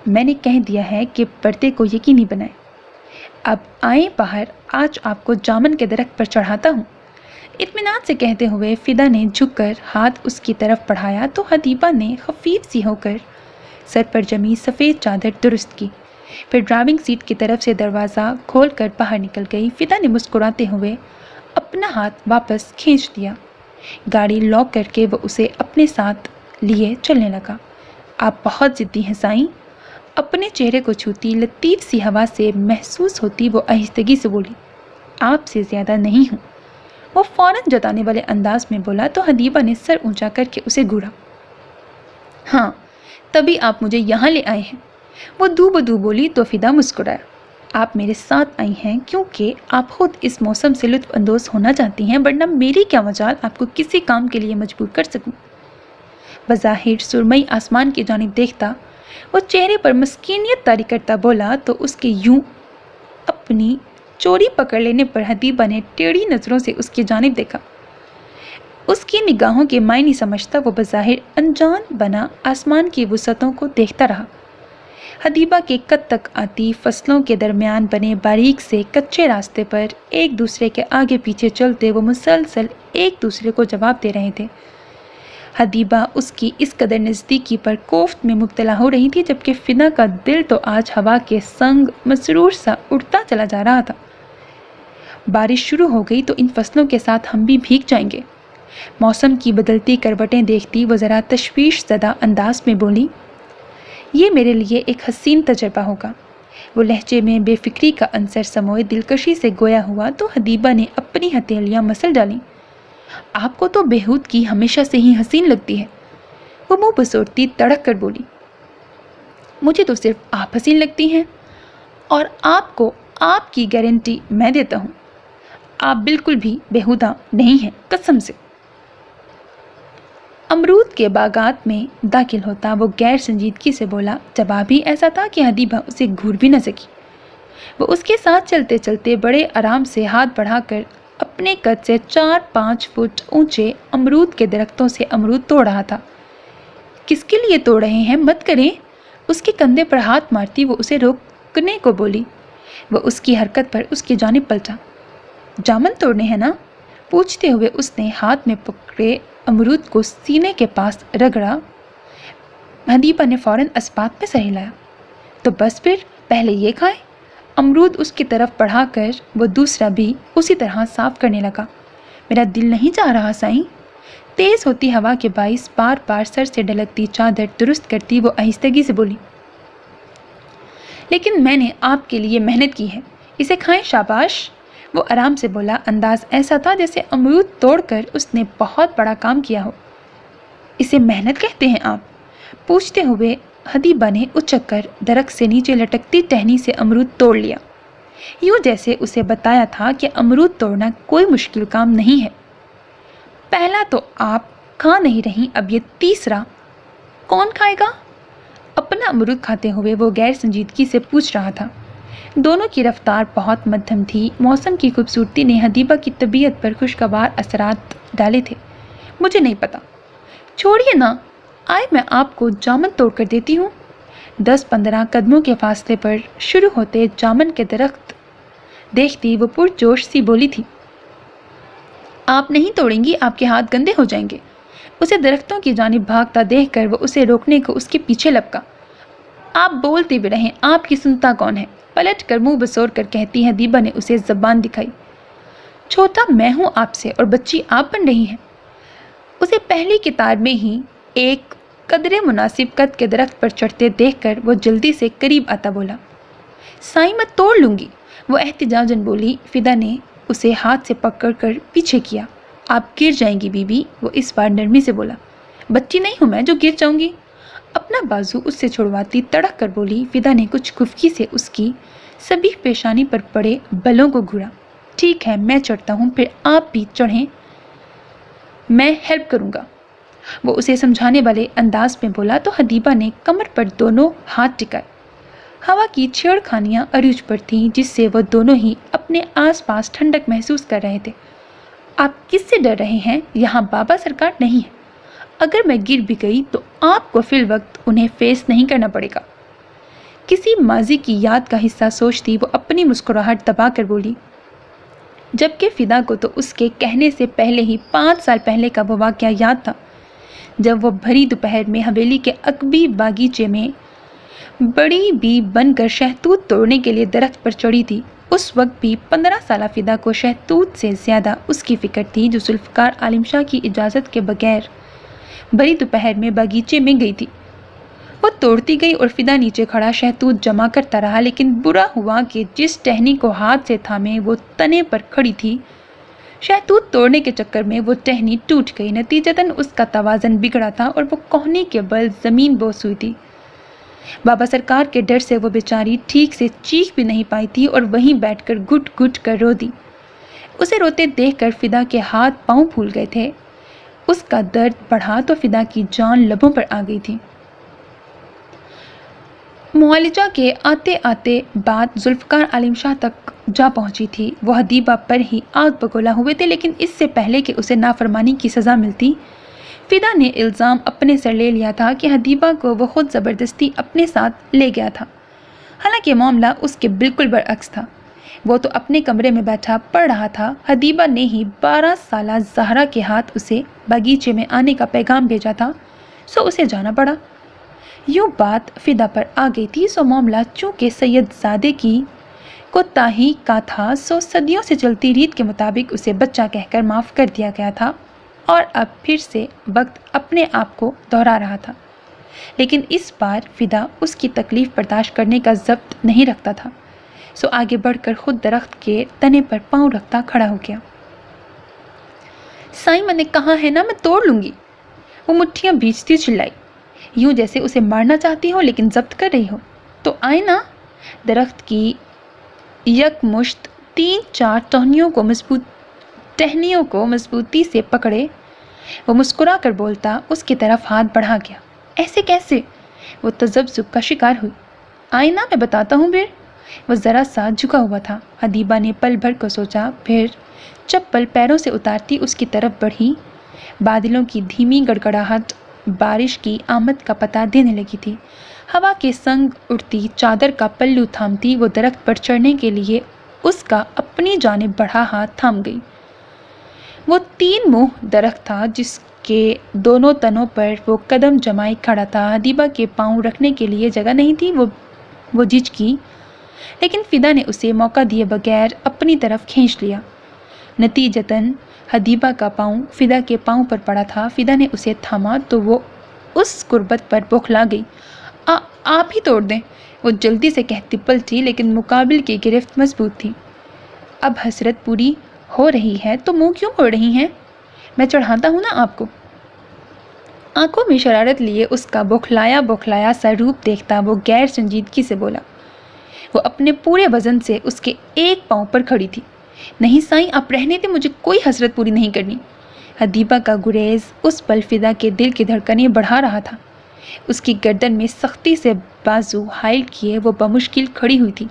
میں نے کہہ دیا ہے کہ پردے کو یقینی بنائے۔ اب آئیں باہر، آج آپ کو جامن کے درخت پر چڑھاتا ہوں، اطمینان سے کہتے ہوئے فدا نے جھک کر ہاتھ اس کی طرف بڑھایا تو حدیبہ نے خفیف سی ہو کر سر پر جمی سفید چادر درست کی، پھر ڈرائیونگ سیٹ کی طرف سے دروازہ کھول کر باہر نکل گئی۔ فدا نے مسکراتے ہوئے اپنا ہاتھ واپس کھینچ دیا۔ گاڑی لاک کر کے وہ اسے اپنے ساتھ لیے چلنے لگا۔ آپ بہت ضدی ہیں سائیں، اپنے چہرے کو چھوتی لطیف سی ہوا سے محسوس ہوتی وہ آہستگی سے بولی۔ آپ سے زیادہ نہیں ہوں، وہ فوراً جتانے والے انداز میں بولا تو حدیبہ نے سر اونچا کر کے اسے گھورا۔ ہاں تبھی آپ مجھے یہاں لے آئے ہیں، وہ دو بدو بولی تو فدا مسکرایا۔ آپ میرے ساتھ آئی ہیں کیونکہ آپ خود اس موسم سے لطف اندوز ہونا چاہتی ہیں، ورنہ میری کیا مجال آپ کو کسی کام کے لیے مجبور کر سکوں۔ بظاہر سرمئی آسمان کی جانب دیکھتا وہ چہرے پر مسکینیت طاری کرتا بولا تو اس کے یوں اپنی چوری پکڑ لینے پر حدیبہ نے ٹیڑھی نظروں سے اس کی جانب دیکھا۔ اس کی نگاہوں کے معنی سمجھتا وہ بظاہر انجان بنا آسمان کی وسعتوں کو دیکھتا رہا۔ حدیبہ کے قد تک آتی فصلوں کے درمیان بنے باریک سے کچے راستے پر ایک دوسرے کے آگے پیچھے چلتے وہ مسلسل ایک دوسرے کو جواب دے رہے تھے۔ حدیبہ اس کی اس قدر نزدیکی پر کوفت میں مبتلا ہو رہی تھی، جبکہ فدا کا دل تو آج ہوا کے سنگ مسرور سا اڑتا چلا جا رہا تھا۔ بارش شروع ہو گئی تو ان فصلوں کے ساتھ ہم بھی بھیگ جائیں گے، موسم کی بدلتی کروٹیں دیکھتی وہ ذرا تشویش زدہ انداز میں بولی۔ یہ میرے لیے ایک حسین تجربہ ہوگا۔ وہ لہجے میں بے فکری کا عنصر سموئے دلکشی سے گویا ہوا تو حدیبہ نے اپنی ہتھیلیاں مسل ڈالیں۔ آپ کو تو بہود کی ہمیشہ سے ہی حسین لگتی ہے، وہ منہ بسوڑتی تڑک کر بولی۔ مجھے تو صرف آپ حسین لگتی ہیں، اور آپ کو آپ کی گارنٹی میں دیتا ہوں، آپ بالکل بھی بےہودہ نہیں ہیں، قسم سے۔ امرود کے باغات میں داخل ہوتا وہ غیر سنجیدگی سے بولا، جواب ہی ایسا تھا کہ حدیبہ اسے گھور بھی نہ سکی۔ وہ اس کے ساتھ چلتے چلتے بڑے آرام سے ہاتھ بڑھا کر اپنے قد سے 4-5 فٹ اونچے امرود کے درختوں سے امرود توڑ رہا تھا۔ کس کے لیے توڑ رہے ہیں، مت کریں، اس کے کندھے پر ہاتھ مارتی وہ اسے روکنے کو بولی۔ وہ اس کی حرکت پر اس کی جانب پلٹا۔ جامن توڑنے ہیں نا؟ پوچھتے ہوئے اس نے ہاتھ میں پکڑے امرود کو سینے کے پاس رگڑا۔ حدیبہ نے فوراً اسبات میں سر ہلایا۔ تو بس پھر پہلے یہ کھائیں۔ امرود اس کی طرف بڑھا کر وہ دوسرا بھی اسی طرح صاف کرنے لگا۔ میرا دل نہیں چاہ رہا سائیں۔ تیز ہوتی ہوا کے باعث بار بار سر سے ڈھلکتی چادر درست کرتی وہ آہستگی سے بولی، لیکن میں نے آپ کے لیے محنت کی ہے، اسے کھائیں، شاباش۔ وہ آرام سے بولا، انداز ایسا تھا جیسے امرود توڑ کر اس نے بہت بڑا کام کیا ہو۔ اسے محنت کہتے ہیں آپ؟ پوچھتے ہوئے حدیبہ نے اچک کر درخت سے نیچے لٹکتی ٹہنی سے امرود توڑ لیا، یوں جیسے اسے بتایا تھا کہ امرود توڑنا کوئی مشکل کام نہیں ہے۔ پہلا تو آپ کھا نہیں رہی، اب یہ تیسرا کون کھائے گا؟ اپنا امرود کھاتے ہوئے وہ غیر سنجیدگی سے پوچھ رہا تھا۔ دونوں کی رفتار بہت مدھم تھی۔ موسم کی خوبصورتی نے حدیبہ کی طبیعت پر خوشگوار اثرات ڈالے تھے۔ مجھے نہیں پتا، چھوڑیے نا، آئے میں آپ کو جامن توڑ کر دیتی ہوں۔ 10-15 قدموں کے فاصلے پر شروع ہوتے جامن کے درخت دیکھتی وہ پرجوش سی بولی تھی، آپ نہیں توڑیں گی، آپ کے ہاتھ گندے ہو جائیں گے۔ اسے درختوں کی جانب بھاگتا دیکھ کر وہ اسے روکنے کو اس کے پیچھے لپکا۔ آپ بولتے بھی رہیں، آپ کی سنتا کون ہے؟ پلٹ کر منہ بسور کر کہتی حدیبہ نے اسے زبان دکھائی۔ چھوٹا میں ہوں آپ سے اور بچی آپ بن رہی ہیں۔ اسے پہلی کتار میں ہی ایک قدرے مناسب قد کے درخت پر چڑھتے دیکھ کر وہ جلدی سے قریب آتا بولا، سائیں میں توڑ لوں گی۔ وہ احتجاجاً بولی۔ فدا نے اسے ہاتھ سے پکڑ کر پیچھے کیا۔ آپ گر جائیں گی بی بی، وہ اس بار نرمی سے بولا۔ بچی نہیں ہوں میں جو گر جاؤں گی۔ اپنا بازو اس سے چھڑواتی تڑک کر بولی۔ فدا نے کچھ خفگی سے اس کی سبیح پیشانی پر پڑے بلوں کو گھورا۔ ٹھیک ہے، میں چڑھتا ہوں، پھر آپ بھی چڑھیں، میں ہیلپ کروں گا، وہ اسے سمجھانے والے انداز میں بولا تو حدیبہ نے کمر پر دونوں ہاتھ ٹکائے۔ ہوا کی چھیڑ خانیاں عروج پر تھیں جس سے وہ دونوں ہی اپنے آس پاس ٹھنڈک محسوس کر رہے تھے۔ آپ کس سے ڈر رہے ہیں؟ یہاں بابا سرکار نہیں ہے، اگر میں گر بھی گئی تو آپ کو فی الوقت انہیں فیس نہیں کرنا پڑے گا۔ کسی ماضی کی یاد کا حصہ سوچتی وہ اپنی مسکراہٹ دبا کر بولی، جبکہ فدا کو تو اس کے کہنے سے پہلے ہی 5 سال پہلے کا وہ واقعہ یاد تھا جب وہ بھری دوپہر میں حویلی کے عقبی باغیچے میں بڑی بی بن کر شہتوت توڑنے کے لیے درخت پر چڑھی تھی۔ اس وقت بھی 15 سالہ فدا کو شہتوت سے زیادہ اس کی فکر تھی جو ذوالفقار عالم شاہ کی اجازت کے بغیر بڑی دوپہر میں باغیچے میں گئی تھی۔ وہ توڑتی گئی اور فدا نیچے کھڑا شہتوت جمع کرتا رہا، لیکن برا ہوا کہ جس ٹہنی کو ہاتھ سے تھامے وہ تنے پر کھڑی تھی، شہتوت توڑنے کے چکر میں وہ ٹہنی ٹوٹ گئی۔ نتیجتاً اس کا توازن بگڑا تھا اور وہ کوہنی کے بل زمین بوس ہوئی تھی۔ بابا سرکار کے ڈر سے وہ بیچاری ٹھیک سے چیخ بھی نہیں پائی تھی اور وہیں بیٹھ کر گٹ گٹ کر رو دی۔ اسے روتے دیکھ کر فدا کے ہاتھ پاؤں پھول گئے تھے۔ اس کا درد بڑھا تو فدا کی جان لبوں پر آ گئی تھی۔ معالجہ کے آتے آتے بات ذوالفقار عالم شاہ تک جا پہنچی تھی۔ وہ حدیبہ پر ہی آگ بگولا ہوئے تھے، لیکن اس سے پہلے کہ اسے نافرمانی کی سزا ملتی، فدا نے الزام اپنے سر لے لیا تھا کہ حدیبہ کو وہ خود زبردستی اپنے ساتھ لے گیا تھا، حالانکہ معاملہ اس کے بالکل برعکس تھا۔ وہ تو اپنے کمرے میں بیٹھا پڑھ رہا تھا، حدیبہ نے ہی 12 سالہ زہرا کے ہاتھ اسے باغیچے میں آنے کا پیغام بھیجا تھا، سو اسے جانا پڑا۔ یوں بات فدا پر آ گئی تھی، سو معاملہ چونکہ سید زادے کی کوتاہی کا تھا، سو صدیوں سے چلتی ریت کے مطابق اسے بچہ کہہ کر معاف کر دیا گیا تھا، اور اب پھر سے وقت اپنے آپ کو دہرا رہا تھا۔ لیکن اس بار فدا اس کی تکلیف برداشت کرنے کا ضبط نہیں رکھتا تھا، سو آگے بڑھ کر خود درخت کے تنے پر پاؤں رکھتا کھڑا ہو گیا۔ سائیں میں نے کہا ہے نا میں توڑ لوں گی، وہ مٹھیاں بیچتی چلائی، یوں جیسے اسے مارنا چاہتی ہو لیکن ضبط کر رہی ہو۔ تو آئے نا۔ درخت کی یک مشت 3-4 ٹہنیوں کو مضبوطی سے پکڑے وہ مسکرا کر بولتا اس کی طرف ہاتھ بڑھا گیا۔ ایسے کیسے؟ وہ تذبذب کا شکار ہوئی۔ آئے نا میں بتاتا ہوں پھر۔ وہ ذرا سا جھکا ہوا تھا۔ حدیبہ نے پل بھر کو سوچا، پھر چپل پیروں سے اتارتی اس کی طرف بڑھی۔ بادلوں کی دھیمی گڑگڑاہٹ بارش کی آمد کا پتہ دینے لگی تھی۔ ہوا کے سنگ اڑتی چادر کا پلو تھامتی وہ درخت پر چڑھنے کے لیے اس کا اپنی جانب بڑھا ہاتھ تھام گئی۔ وہ 3 منہ درخت تھا جس کے دونوں تنوں پر وہ قدم جمائے کھڑا تھا۔ حدیبہ کے پاؤں رکھنے کے لیے جگہ نہیں تھی۔ وہ جھجکی، لیکن فدا نے اسے موقع دیے بغیر اپنی طرف کھینچ لیا۔ نتیجتاً حدیبہ کا پاؤں فدا کے پاؤں پر پڑا تھا۔ فدا نے اسے تھاما تو وہ اس قربت پر بوکھلا گئی۔ آپ ہی توڑ دیں، وہ جلدی سے کہتی پلٹی، لیکن مقابل کی گرفت مضبوط تھی۔ اب حسرت پوری ہو رہی ہے تو منہ کیوں موڑ رہی ہیں؟ میں چڑھاتا ہوں نا آپ کو۔ آنکھوں میں شرارت لیے اس کا بوکھلایا سا روپ دیکھتا وہ غیر سنجیدگی سے بولا۔ وہ اپنے پورے وزن سے اس کے ایک پاؤں پر کھڑی تھی۔ نہیں سائیں، آپ رہنے دیں، مجھے کوئی حسرت پوری نہیں کرنی۔ حدیبہ کا گریز اس پل فدا کے دل کی دھڑکنیں بڑھا رہا تھا۔ اس کی گردن میں سختی سے بازو حائل کیے وہ بمشکل کھڑی ہوئی تھی۔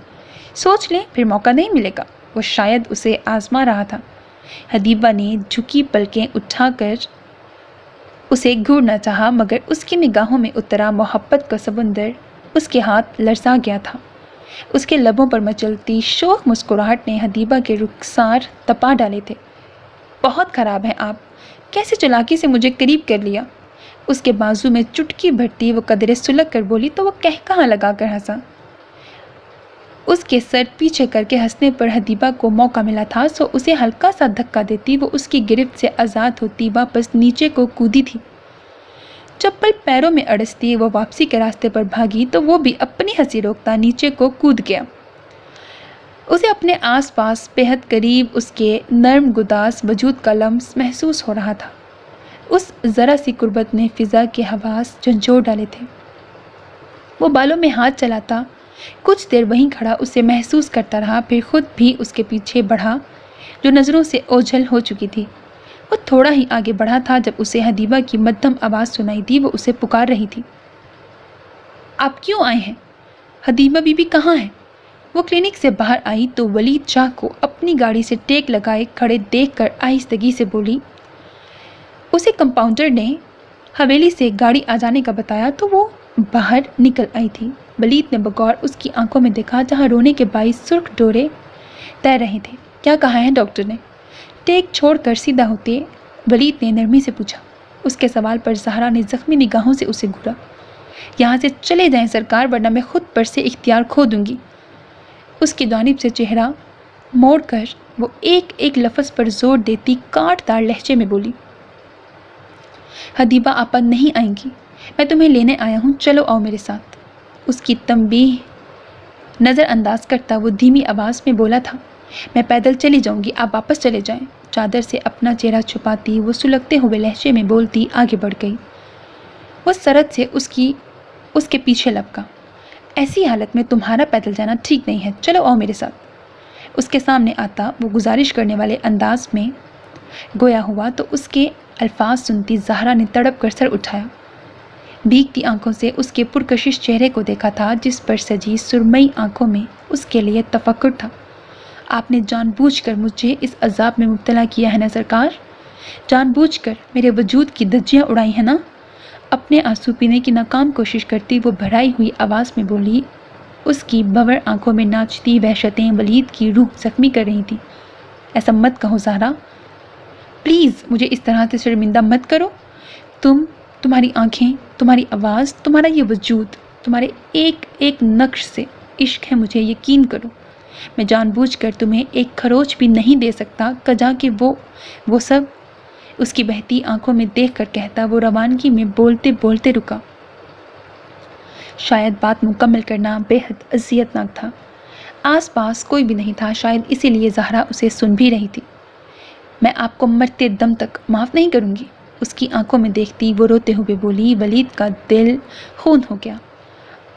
سوچ لیں، پھر موقع نہیں ملے گا۔ وہ شاید اسے آزما رہا تھا۔ حدیبہ نے جھکی پلکیں اٹھا کر اسے گھورنا چاہا، مگر اس کی نگاہوں میں اترا محبت کا سمندر اس کے ہاتھ لرزا گیا تھا۔ اس کے لبوں پر مچلتی شوخ مسکراہٹ نے حدیبہ کے رخسار تپا ڈالے تھے۔ بہت خراب ہیں آپ، کیسے چلاکی سے مجھے قریب کر لیا۔ اس کے بازو میں چٹکی بھرتی وہ قدرے سلگ کر بولی تو وہ کہا لگا کر ہنسا۔ اس کے سر پیچھے کر کے ہنسنے پر حدیبہ کو موقع ملا تھا، سو اسے ہلکا سا دھکا دیتی وہ اس کی گرفت سے آزاد ہوتی واپس نیچے کو کودی تھی۔ چپل پیروں میں اڑستی وہ واپسی کے راستے پر بھاگی تو وہ بھی اپنی ہنسی روکتا نیچے کو کود گیا۔ اسے اپنے آس پاس بےحد قریب اس کے نرم گداز وجود کا لمس محسوس ہو رہا تھا۔ اس ذرا سی قربت نے فضا کے حواس جھنجھوڑ ڈالے تھے۔ وہ بالوں میں ہاتھ چلاتا کچھ دیر وہیں کھڑا اسے محسوس کرتا رہا، پھر خود بھی اس کے پیچھے بڑھا جو نظروں سے اوجھل ہو چکی تھی۔ وہ تھوڑا ہی آگے بڑھا تھا جب اسے حدیبہ کی مدھم آواز سنائی دی۔ وہ اسے پکار رہی تھی۔ آپ کیوں آئے ہیں؟ حدیبہ بی بی کہاں ہے؟ وہ کلینک سے باہر آئی تو ولید شاہ کو اپنی گاڑی سے ٹیک لگائے کھڑے دیکھ کر آہستگی سے بولی۔ اسے کمپاؤنڈر نے حویلی سے گاڑی آ جانے کا بتایا تو وہ باہر نکل آئی تھی۔ ولید نے بغور اس کی آنکھوں میں دیکھا جہاں رونے کے باعث سرخ ڈورے تیر رہے تھے۔ کیا کہا ہے ڈاکٹر نے؟ ٹیک چھوڑ کر سیدھا ہوتے ولید نے نرمی سے پوچھا۔ اس کے سوال پر زہرا نے زخمی نگاہوں سے اسے گھورا۔ یہاں سے چلے جائیں سرکار، ورنہ میں خود پر سے اختیار کھو دوں گی۔ اس کی جانب سے چہرہ موڑ کر وہ ایک ایک لفظ پر زور دیتی کاٹ دار لہجے میں بولی۔ حدیبہ آپا نہیں آئیں گی، میں تمہیں لینے آیا ہوں، چلو آؤ میرے ساتھ۔ اس کی تنبیہ نظر انداز کرتا وہ دھیمی آواز میں بولا تھا۔ میں پیدل چلی جاؤں گی، آپ واپس چلے جائیں۔ چادر سے اپنا چہرہ چھپاتی وہ سلگتے ہوئے لہجے میں بولتی آگے بڑھ گئی۔ وہ سرد سے اس کے پیچھے لپکا۔ ایسی حالت میں تمہارا پیدل جانا ٹھیک نہیں ہے، چلو آؤ میرے ساتھ۔ اس کے سامنے آتا وہ گزارش کرنے والے انداز میں گویا ہوا تو اس کے الفاظ سنتی زہرا نے تڑپ کر سر اٹھایا۔ بھیگتی آنکھوں سے اس کے پرکشش چہرے کو دیکھا تھا جس پر سجی سرمئی آنکھوں میں اس کے لیے تفکر تھا۔ آپ نے جان بوجھ کر مجھے اس عذاب میں مبتلا کیا ہے نا سرکار؟ جان بوجھ کر میرے وجود کی دھجیاں اڑائی ہیں نا؟ اپنے آنسو پینے کی ناکام کوشش کرتی وہ بھرائی ہوئی آواز میں بولی۔ اس کی بھور آنکھوں میں ناچتی وحشتیں ولید کی روح زخمی کر رہی تھی۔ ایسا مت کہو زہرا، پلیز مجھے اس طرح سے شرمندہ مت کرو۔ تمہاری آنکھیں، تمہاری آواز، تمہارا یہ وجود، تمہارے ایک ایک نقش سے عشق ہے مجھے، یقین کرو۔ میں جان بوجھ کر تمہیں ایک خروچ بھی نہیں دے سکتا، کجا کہ وہ سب اس کی بہتی آنکھوں میں دیکھ کر کہتا وہ روانگی میں بولتے بولتے رکا۔ شاید بات مکمل کرنا بے حد اذیتناک تھا۔ آس پاس کوئی بھی نہیں تھا، شاید اسی لیے زہرا اسے سن بھی رہی تھی۔ میں آپ کو مرتے دم تک معاف نہیں کروں گی، اس کی آنکھوں میں دیکھتی وہ روتے ہوئے بولی۔ ولید کا دل خون ہو گیا۔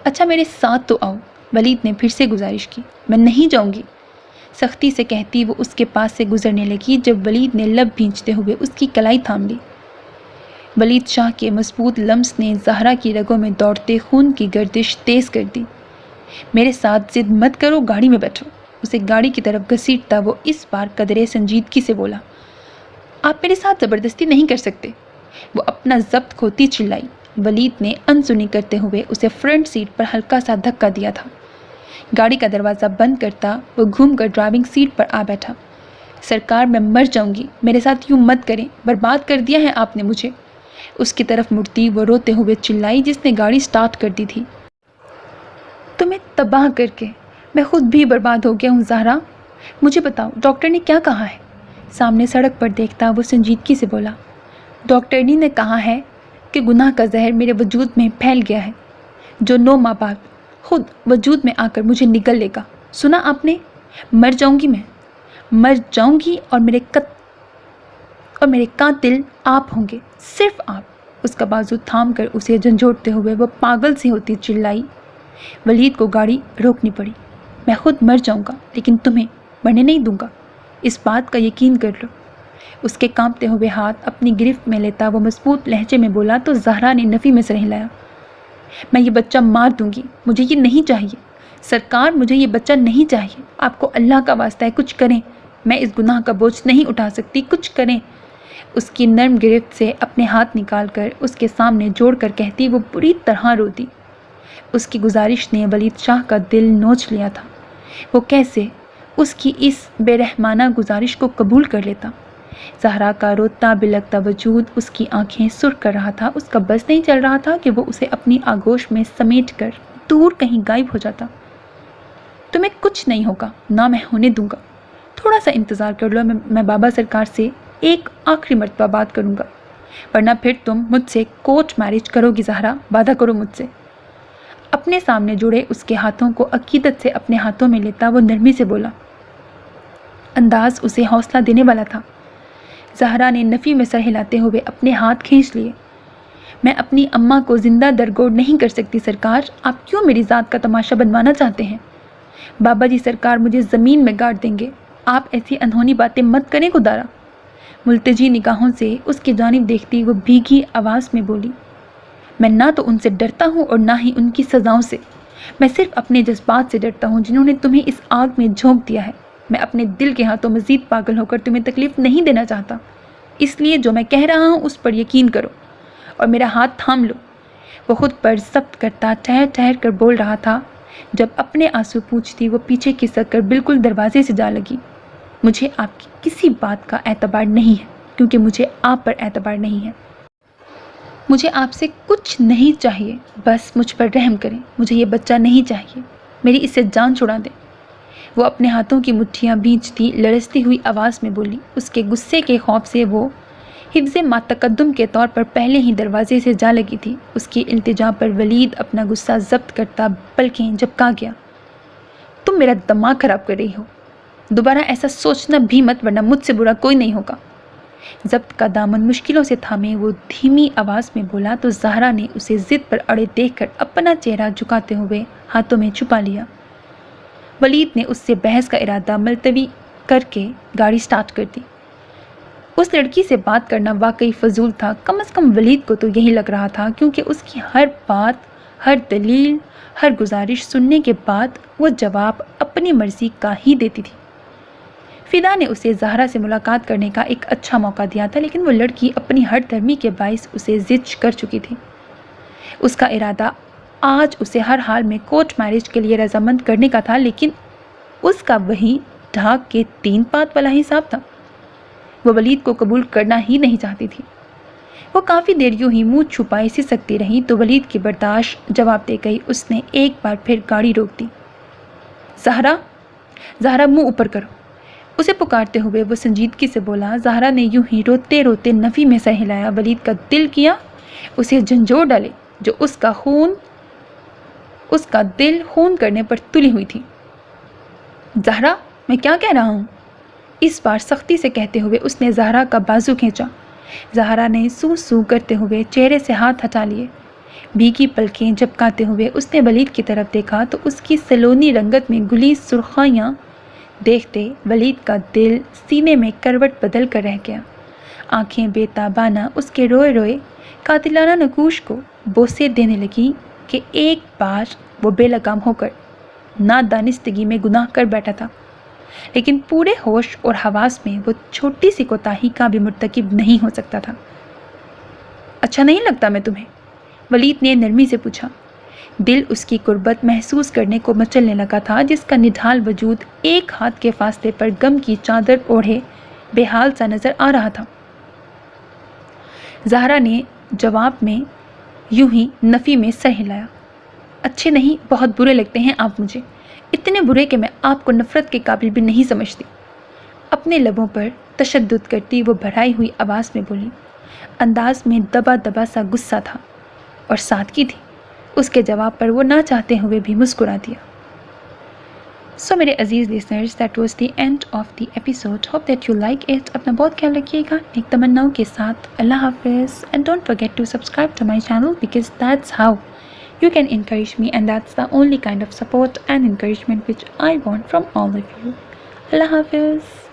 اچھا میرے ساتھ تو آؤ، ولید نے پھر سے گزارش کی۔ میں نہیں جاؤں گی، سختی سے کہتی وہ اس کے پاس سے گزرنے لگی جب ولید نے لب بھینچتے ہوئے اس کی کلائی تھام لی۔ ولید شاہ کے مضبوط لمس نے زہرا کی رگوں میں دوڑتے خون کی گردش تیز کر دی۔ میرے ساتھ ضد مت کرو، گاڑی میں بیٹھو، اسے گاڑی کی طرف گھسیٹتا وہ اس بار قدرے سنجیدگی سے بولا۔ آپ میرے ساتھ زبردستی نہیں کر سکتے، وہ اپنا ضبط کھوتی چلائی۔ ولید نے انسنی کرتے ہوئے اسے فرنٹ سیٹ پر ہلکا سا دھکا دیا تھا۔ گاڑی کا دروازہ بند کرتا وہ گھوم کر ڈرائیونگ سیٹ پر آ بیٹھا۔ سرکار میں مر جاؤں گی، میرے ساتھ یوں مت کریں، برباد کر دیا ہے آپ نے مجھے، اس کی طرف مڑتی وہ روتے ہوئے چلائی جس نے گاڑی سٹارٹ کر دی تھی۔ تمہیں تباہ کر کے میں خود بھی برباد ہو گیا ہوں زہرا، مجھے بتاؤ ڈاکٹر نے کیا کہا ہے؟ سامنے سڑک پر دیکھتا وہ سنجیدگی سے بولا۔ ڈاکٹرنی نے کہا ہے کہ گناہ کا زہر میرے وجود میں پھیل گیا ہے، جو 9 ماہ بعد خود وجود میں آ کر مجھے نگل لے گا۔ سنا آپ نے؟ مر جاؤں گی، میں مر جاؤں گی اور میرے قاتل آپ ہوں گے، صرف آپ۔ اس کا بازو تھام کر اسے جھنجھوڑتے ہوئے وہ پاگل سی ہوتی چلائی۔ ولید کو گاڑی روکنی پڑی۔ میں خود مر جاؤں گا لیکن تمہیں مرنے نہیں دوں گا، اس بات کا یقین کر لو۔ اس کے کانپتے ہوئے ہاتھ اپنی گرفت میں لیتا وہ مضبوط لہجے میں بولا تو زہرا نے نفی میں سر ہلایا۔ میں یہ بچہ مار دوں گی، مجھے یہ نہیں چاہیے سرکار، مجھے یہ بچہ نہیں چاہیے، آپ کو اللہ کا واسطہ ہے کچھ کریں، میں اس گناہ کا بوجھ نہیں اٹھا سکتی، کچھ کریں۔ اس کی نرم گرفت سے اپنے ہاتھ نکال کر اس کے سامنے جوڑ کر کہتی وہ بری طرح روتی۔ اس کی گزارش نے ولید شاہ کا دل نوچ لیا تھا۔ وہ کیسے اس کی اس بے رحمانہ گزارش کو قبول کر لیتا؟ زہرا کا روتا بلکتا وجود اس کی آنکھیں سرخ کر رہا تھا۔ اس کا بس نہیں چل رہا تھا کہ وہ اسے اپنی آغوش میں سمیٹ کر دور کہیں غائب ہو جاتا۔ تمہیں کچھ نہیں ہوگا، نہ میں ہونے دوں گا، تھوڑا سا انتظار کر لو، میں بابا سرکار سے ایک آخری مرتبہ بات کروں گا، ورنہ پھر تم مجھ سے کورٹ میرج کرو گی زہرا، وعدہ کرو مجھ سے۔ اپنے سامنے جڑے اس کے ہاتھوں کو عقیدت سے اپنے ہاتھوں میں لیتا وہ نرمی سے بولا۔ انداز اسے حوصلہ دینے والا تھا۔ زہرا نے نفی میں سر ہلاتے ہوئے اپنے ہاتھ کھینچ لیے۔ میں اپنی اماں کو زندہ درگور نہیں کر سکتی سرکار، آپ کیوں میری ذات کا تماشا بنوانا چاہتے ہیں؟ بابا جی سرکار مجھے زمین میں گاڑ دیں گے، آپ ایسی انہونی باتیں مت کریں خدارا۔ ملتجی نگاہوں سے اس کی جانب دیکھتی وہ بھیگی آواز میں بولی۔ میں نہ تو ان سے ڈرتا ہوں اور نہ ہی ان کی سزاؤں سے، میں صرف اپنے جذبات سے ڈرتا ہوں جنہوں نے تمہیں اس آگ میں جھونک دیا ہے۔ میں اپنے دل کے ہاتھوں مزید پاگل ہو کر تمہیں تکلیف نہیں دینا چاہتا، اس لیے جو میں کہہ رہا ہوں اس پر یقین کرو اور میرا ہاتھ تھام لو۔ وہ خود پر ضبط کرتا ٹھہر ٹھہر کر بول رہا تھا، جب اپنے آنسو پوچھتی وہ پیچھے کھسک کر بالکل دروازے سے جا لگی۔ مجھے آپ کی کسی بات کا اعتبار نہیں ہے کیونکہ مجھے آپ پر اعتبار نہیں ہے۔ مجھے آپ سے کچھ نہیں چاہیے، بس مجھ پر رحم کریں، مجھے یہ بچہ نہیں چاہیے، میری اس سے جان چھڑا دیں۔ وہ اپنے ہاتھوں کی مٹھیاں بھینچتی لرزتی ہوئی آواز میں بولی۔ اس کے غصے کے خوف سے وہ حفظ ما تقدم کے طور پر پہلے ہی دروازے سے جا لگی تھی۔ اس کی التجا پر ولید اپنا غصہ ضبط کرتا پلکیں جھپکا گیا۔ تم میرا دماغ خراب کر رہی ہو، دوبارہ ایسا سوچنا بھی مت ورنہ مجھ سے برا کوئی نہیں ہوگا۔ ضبط کا دامن مشکلوں سے تھامے وہ دھیمی آواز میں بولا تو زہرا نے اسے ضد پر اڑے دیکھ کر اپنا چہرہ جھکاتے ہوئے ہاتھوں میں چھپا لیا۔ ولید نے اس سے بحث کا ارادہ ملتوی کر کے گاڑی سٹارٹ کر دی۔ اس لڑکی سے بات کرنا واقعی فضول تھا، کم از کم ولید کو تو یہی لگ رہا تھا، کیونکہ اس کی ہر بات، ہر دلیل، ہر گزارش سننے کے بعد وہ جواب اپنی مرضی کا ہی دیتی تھی۔ فدا نے اسے زہرا سے ملاقات کرنے کا ایک اچھا موقع دیا تھا، لیکن وہ لڑکی اپنی ہر دھرمی کے باعث اسے زج کر چکی تھی۔ اس کا ارادہ آج اسے ہر حال میں کورٹ میرج کے لیے رضامند کرنے کا تھا، لیکن اس کا وہی ڈھاک کے 3 پات والا حساب تھا۔ وہ ولید کو قبول کرنا ہی نہیں چاہتی تھی۔ وہ کافی دیر یوں ہی منہ چھپائے سسکتی رہی تو ولید کی برداشت جواب دے گئی۔ اس نے ایک بار پھر گاڑی روک دی۔ زہرا، زہرا منہ اوپر کرو، اسے پکارتے ہوئے وہ سنجیدگی سے بولا۔ زہرا نے یوں ہی روتے روتے نفی میں سر ہلایا۔ ولید کا دل کیا اسے جھنجھوڑ ڈالے، جو اس کا خون اس کا دل خون کرنے پر تلی ہوئی تھی۔ زہرا، میں کیا کہہ رہا ہوں؟ اس بار سختی سے کہتے ہوئے اس نے زہرا کا بازو کھینچا۔ زہرا نے سو سو کرتے ہوئے چہرے سے ہاتھ ہٹا لیے۔ بھیگی پلکیں جھپکاتے ہوئے اس نے ولید کی طرف دیکھا تو اس کی سلونی رنگت میں گلی سرخیاں دیکھتے ولید کا دل سینے میں کروٹ بدل کر رہ گیا۔ آنکھیں بے تابانہ اس کے روئے روئے قاتلانہ نقوش کو بوسے دینے لگی کہ ایک بار وہ بے لگام ہو کر نادانستگی میں گناہ کر بیٹھا تھا، لیکن پورے ہوش اور حواس میں وہ چھوٹی سی کوتاہی کا بھی مرتکب نہیں ہو سکتا تھا۔ اچھا نہیں لگتا میں تمہیں؟ ولید نے نرمی سے پوچھا۔ دل اس کی قربت محسوس کرنے کو مچلنے لگا تھا، جس کا نڈھال وجود ایک ہاتھ کے فاصلے پر غم کی چادر اوڑھے بے حال سا نظر آ رہا تھا۔ زہرا نے جواب میں یوں ہی نفی میں سر ہلایا۔ اچھے نہیں، بہت برے لگتے ہیں آپ مجھے، اتنے برے کہ میں آپ کو نفرت کے قابل بھی نہیں سمجھتی۔ اپنے لبوں پر تشدد کرتی وہ بھرائی ہوئی آواز میں بولی، انداز میں دبا دبا سا غصہ تھا اور سادگی تھی۔ اس کے جواب پر وہ نہ چاہتے ہوئے بھی مسکرا دیا۔ سو میرے عزیز listeners, that was the end of the episode. Hope that you like it. اپنا بہت خیال رکھیے گا نیک تمناؤں کے ساتھ. اللہ حافظ. And don't forget to subscribe to my channel because that's how you can encourage me, and that's the only kind of support and encouragement which I want from all of you. Allah Hafiz.